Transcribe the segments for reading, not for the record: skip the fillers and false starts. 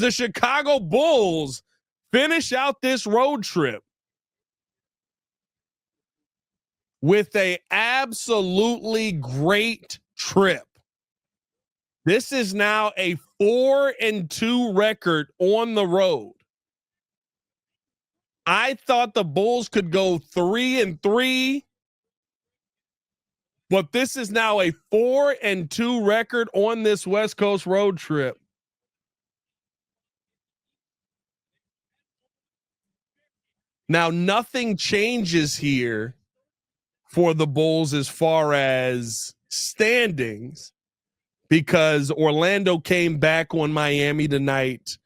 the Chicago Bulls finish out this road trip with a absolutely great trip. This is now a 4-2 record on the road. I thought the Bulls could go 3-3, but this is now a 4-2 record on this West Coast road trip. Now, nothing changes here for the Bulls as far as standings, because Orlando came back on Miami tonight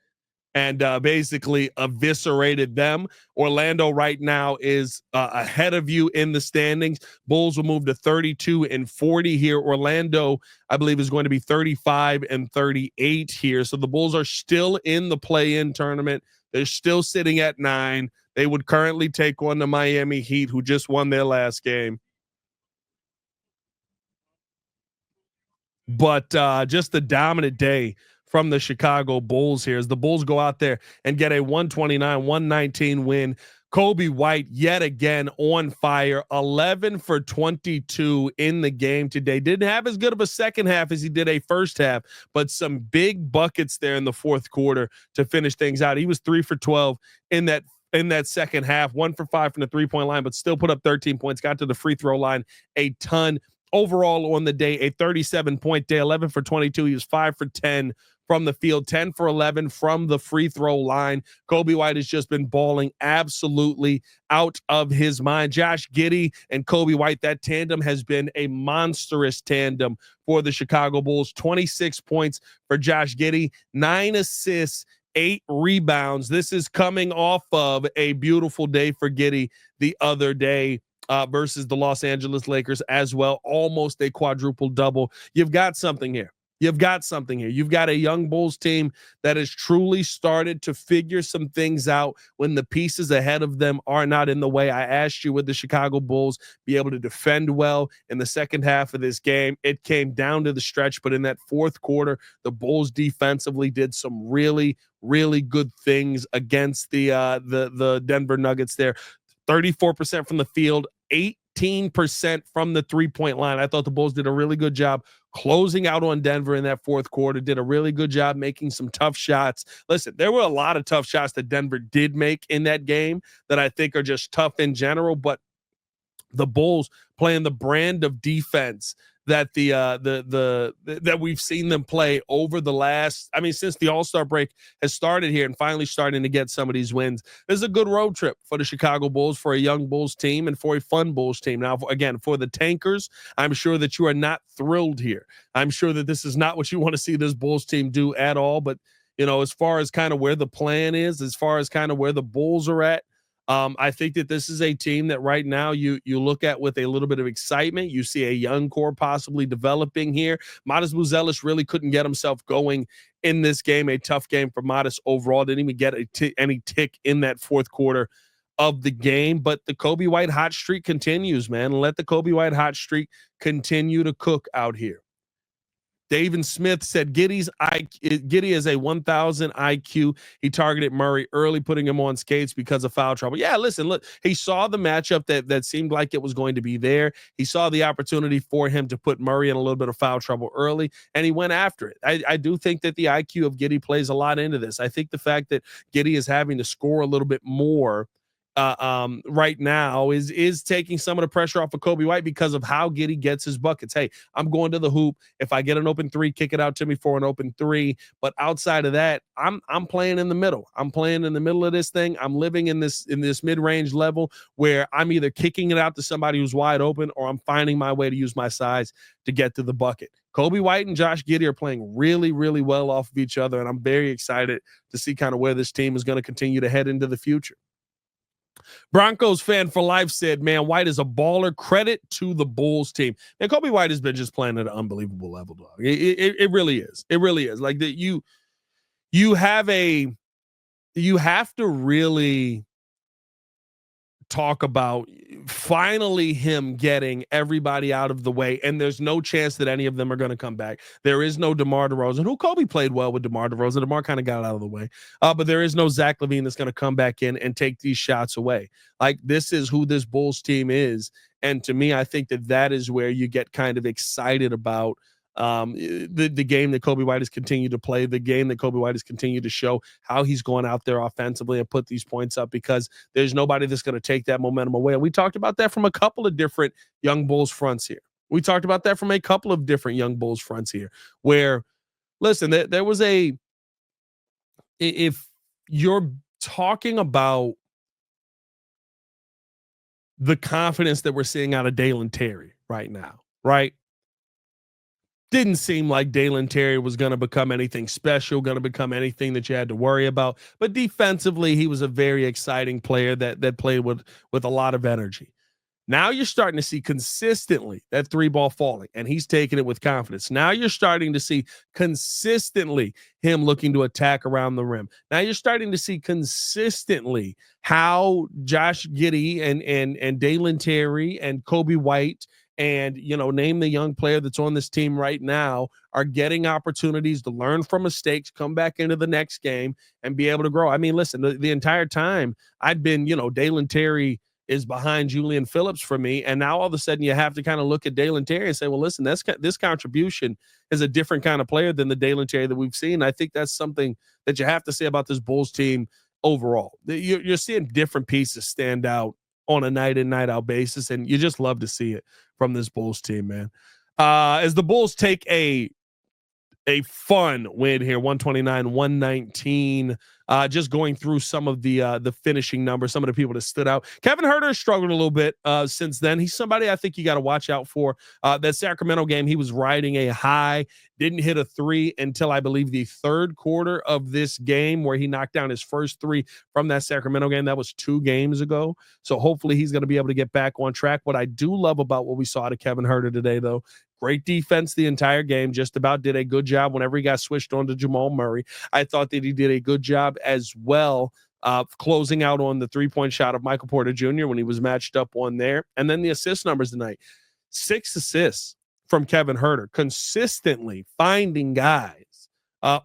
and basically eviscerated them. Orlando right now is ahead of you in the standings. Bulls will move to 32-40 here. Orlando, I believe, is going to be 35-38 here. So the Bulls are still in the play-in tournament. They're still sitting at 9. They would currently take on the Miami Heat, who just won their last game. But just the dominant day from the Chicago Bulls here as the Bulls go out there and get a 129-119 win. Coby White yet again on fire, 11 for 22 in the game today. Didn't have as good of a second half as he did a first half, but some big buckets there in the fourth quarter to finish things out. He was 3 for 12 in that second half, 1 for 5 from the 3-point line, but still put up 13 points, got to the free throw line a ton. Overall on the day, a 37-point day, 11 for 22. He was 5 for 10 from the field, 10 for 11 from the free throw line. Coby White has just been balling absolutely out of his mind. Josh Giddey and Coby White, that tandem has been a monstrous tandem for the Chicago Bulls. 26 points for Josh Giddey, 9 assists, 8 rebounds. This is coming off of a beautiful day for Giddey the other day versus the Los Angeles Lakers as well. Almost a quadruple double. You've got something here. You've got a young Bulls team that has truly started to figure some things out when the pieces ahead of them are not in the way. I asked you, would the Chicago Bulls be able to defend well in the second half of this game? It came down to the stretch, but in that fourth quarter, the Bulls defensively did some really, really good things against the Denver Nuggets there. 34% from the field, 18% from the 3-point line. I thought the Bulls did a really good job closing out on Denver in that fourth quarter, did a really good job making some tough shots. Listen, there were a lot of tough shots that Denver did make in that game that I think are just tough in general, but the Bulls playing the brand of defense that that we've seen them play over the last, since the All-Star break has started here and finally starting to get some of these wins. This is a good road trip for the Chicago Bulls, for a young Bulls team, and for a fun Bulls team. Now, again, for the tankers, I'm sure that you are not thrilled here. I'm sure that this is not what you want to see this Bulls team do at all. But, as far as kind of where the plan is, as far as kind of where the Bulls are at, I think that this is a team that right now you look at with a little bit of excitement. You see a young core possibly developing here. Modest Buzelis really couldn't get himself going in this game. A tough game for Modest overall. Didn't even get any tick in that fourth quarter of the game. But the Coby White hot streak continues, man. Let the Coby White hot streak continue to cook out here. David Smith said Giddey is a 1,000 IQ. He targeted Murray early, putting him on skates because of foul trouble. Yeah, listen, look, he saw the matchup that seemed like it was going to be there. He saw the opportunity for him to put Murray in a little bit of foul trouble early, and he went after it. I do think that the IQ of Giddey plays a lot into this. I think the fact that Giddey is having to score a little bit more right now is taking some of the pressure off of Coby White because of how Giddey gets his buckets. Hey, I'm going to the hoop. If I get an open 3, kick it out to me for an open 3. But outside of that, I'm playing in the middle. I'm playing in the middle of this thing. I'm living in this mid-range level where I'm either kicking it out to somebody who's wide open or I'm finding my way to use my size to get to the bucket. Coby White and Josh Giddey are playing really, really well off of each other, and I'm very excited to see kind of where this team is going to continue to head into the future. Broncos fan for life said, man, White is a baller. Credit to the Bulls team. And Coby White has been just playing at an unbelievable level, dog. It really is. It really is. Like that you have to really talk about finally him getting everybody out of the way, and there's no chance that any of them are going to come back. There is no DeMar DeRozan, who Coby played well with DeMar DeRozan. DeMar kind of got out of the way, but there is no Zach LaVine that's going to come back in and take these shots away. Like, this is who this Bulls team is, and to me, I think that that is where you get kind of excited about the game that Coby White has continued to play, the game that Coby White has continued to show how he's going out there offensively and put these points up, because there's nobody that's going to take that momentum away. And we talked about that from a couple of different young Bulls fronts here. We talked about that from a couple of different young Bulls fronts here, where, listen, there was if you're talking about the confidence that we're seeing out of Dalen Terry right now, right? Didn't seem like Dalen Terry was going to become anything special, going to become anything that you had to worry about. But defensively, he was a very exciting player that played with a lot of energy. Now you're starting to see consistently that three ball falling, and he's taking it with confidence. Now you're starting to see consistently him looking to attack around the rim. Now you're starting to see consistently how Josh Giddey and Dalen Terry and Coby White and, name the young player that's on this team right now, are getting opportunities to learn from mistakes, come back into the next game, and be able to grow. I mean, listen, the entire time I've been, Dalen Terry is behind Julian Phillips for me. And now all of a sudden you have to kind of look at Dalen Terry and say, well, listen, this contribution is a different kind of player than the Dalen Terry that we've seen. I think that's something that you have to say about this Bulls team overall. You're seeing different pieces stand out on a night in, night out basis, and you just love to see it from this Bulls team, man. As the Bulls take a fun win here, 129-119. Just going through some of the finishing numbers, some of the people that stood out. Kevin Huerter struggled a little bit since then. He's somebody I think you got to watch out for. That Sacramento game, he was riding a high, didn't hit a three until I believe the third quarter of this game, where he knocked down his first three from that Sacramento game. That was 2 games ago. So hopefully he's going to be able to get back on track. What I do love about what we saw out of Kevin Huerter today, though, great defense the entire game. Just about did a good job whenever he got switched on to Jamal Murray. I thought that he did a good job as well, closing out on the 3-point shot of Michael Porter Jr. when he was matched up on there. And then the assist numbers tonight, 6 assists from Kevin Huerter, consistently finding guys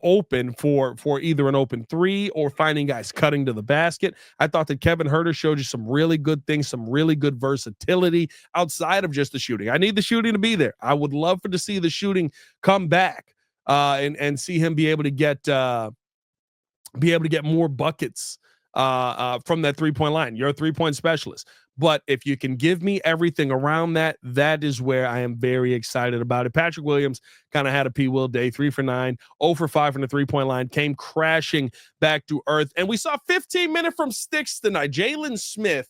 open for either an open three or finding guys cutting to the basket. I thought that Kevin Huerter showed you some really good things, some really good versatility outside of just the shooting. I need the shooting to be there. I would love to see the shooting come back and see him be able to get more buckets from that 3-point line. You're a 3-point specialist. But if you can give me everything around that, that is where I am very excited about it. Patrick Williams kind of had a P. Will day, 3 for 9, 0 for 5 from the 3-point line, came crashing back to earth. And we saw 15 minutes from Sticks tonight. Jalen Smith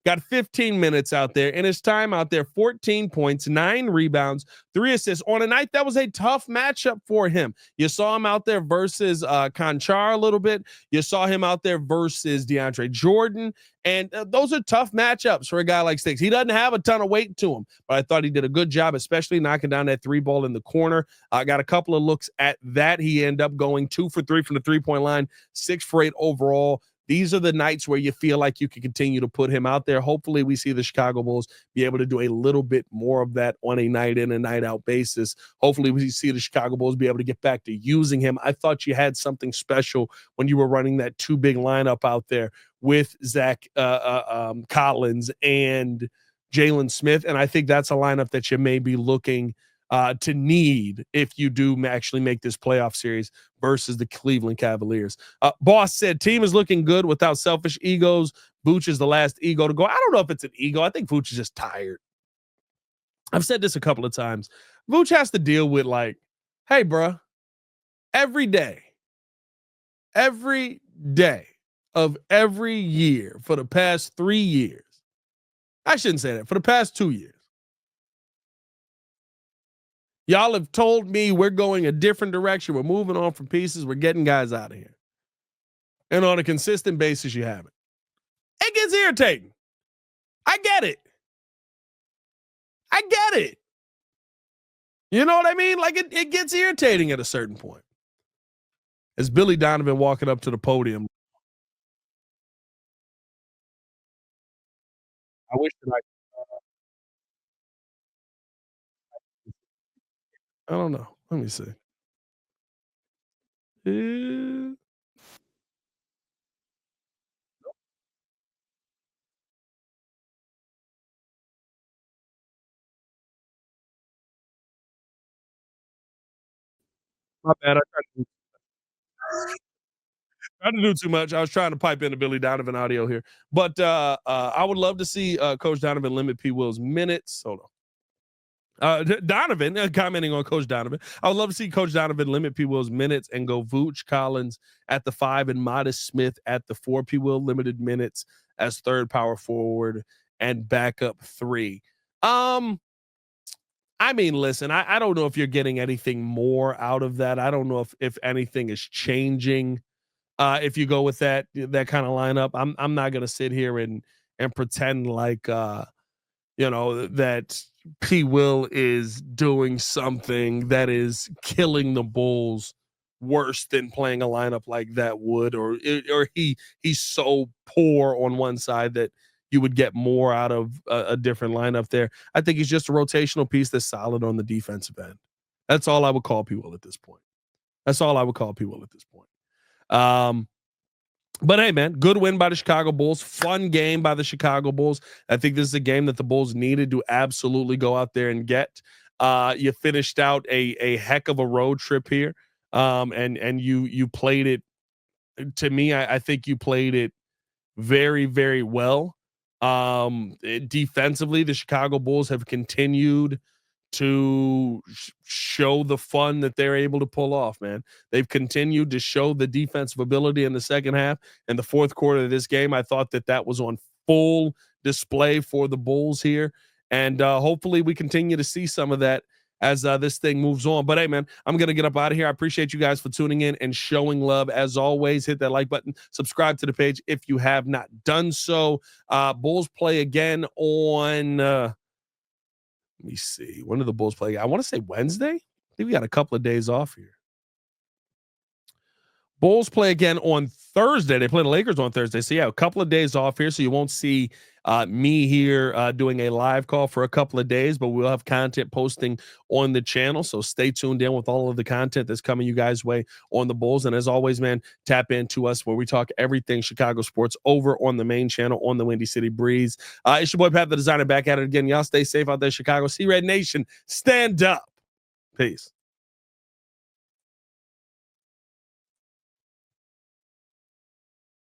got 15 minutes out there. In his time out there, 14 points, 9 rebounds, 3 assists on a night that was a tough matchup for him. You saw him out there versus Conchar a little bit. You saw him out there versus DeAndre Jordan. And those are tough matchups for a guy like Sticks. He doesn't have a ton of weight to him, but I thought he did a good job, especially knocking down that 3 ball in the corner. Got a couple of looks at that. He ended up going 2 for 3 from the 3-point line, 6 for 8 overall. These are the nights where you feel like you can continue to put him out there. Hopefully we see the Chicago Bulls be able to do a little bit more of that on a night in and night out basis. Hopefully we see the Chicago Bulls be able to get back to using him. I thought you had something special when you were running that 2 big lineup out there with Zach Collins and Jalen Smith. And I think that's a lineup that you may be looking to need if you do actually make this playoff series versus the Cleveland Cavaliers. Boss said, team is looking good without selfish egos. Vooch is the last ego to go. I don't know if it's an ego. I think Vooch is just tired. I've said this a couple of times. Vooch has to deal with, like, hey, bro, every day of every year for the past 3 years, I shouldn't say that, for the past 2 years, y'all have told me we're going a different direction. We're moving on from pieces. We're getting guys out of here. And on a consistent basis, you have it. It gets irritating. I get it. You know what I mean? Like, it gets irritating at a certain point. As Billy Donovan walking up to the podium, I wish that I I don't know. Let me see. Eh, my bad. I didn't do too much. I was trying to pipe in the Billy Donovan audio here, but I would love to see Coach Donovan limit P. Will's minutes. Hold on. Donovan commenting on Coach Donovan. I would love to see Coach Donovan limit P. Will's minutes and go Vooch Collins at the 5 and Modest Smith at the 4. P. Will limited minutes as third power forward and backup 3. Um, I mean, listen, I don't know if you're getting anything more out of that. I don't know if anything is changing if you go with that kind of lineup. I'm not gonna sit here and pretend like that P. Will is doing something that is killing the Bulls worse than playing a lineup like that would, or he's so poor on one side that you would get more out of a different lineup there. I think he's just a rotational piece that's solid on the defensive end. That's all I would call P. Will at this point. That's all I would call P. Will at this point. Um, but hey, man, good win by the Chicago Bulls. Fun game by the Chicago Bulls. I think this is a game that the Bulls needed to absolutely go out there and get. You finished out a heck of a road trip here, and you played it. To me, I think you played it very, very well. Defensively, the Chicago Bulls have continued to show the fun that they're able to pull off, man. They've continued to show the defensive ability in the second half. And the fourth quarter of this game, I thought that was on full display for the Bulls here. And hopefully we continue to see some of that as this thing moves on. But hey, man, I'm going to get up out of here. I appreciate you guys for tuning in and showing love. As always, hit that like button, subscribe to the page if you have not done so. Bulls play again on let me see. When do the Bulls play? I want to say Wednesday. I think we got a couple of days off here. Bulls play again on Thursday. They play the Lakers on Thursday. So, yeah, a couple of days off here. So, you won't see me here doing a live call for a couple of days, but we'll have content posting on the channel. So, stay tuned in with all of the content that's coming you guys' way on the Bulls. And as always, man, tap into us where we talk everything Chicago sports over on the main channel on the Windy City Breeze. It's your boy, Pat the Designer, back at it again. Y'all stay safe out there, Chicago. See Red Nation, stand up. Peace.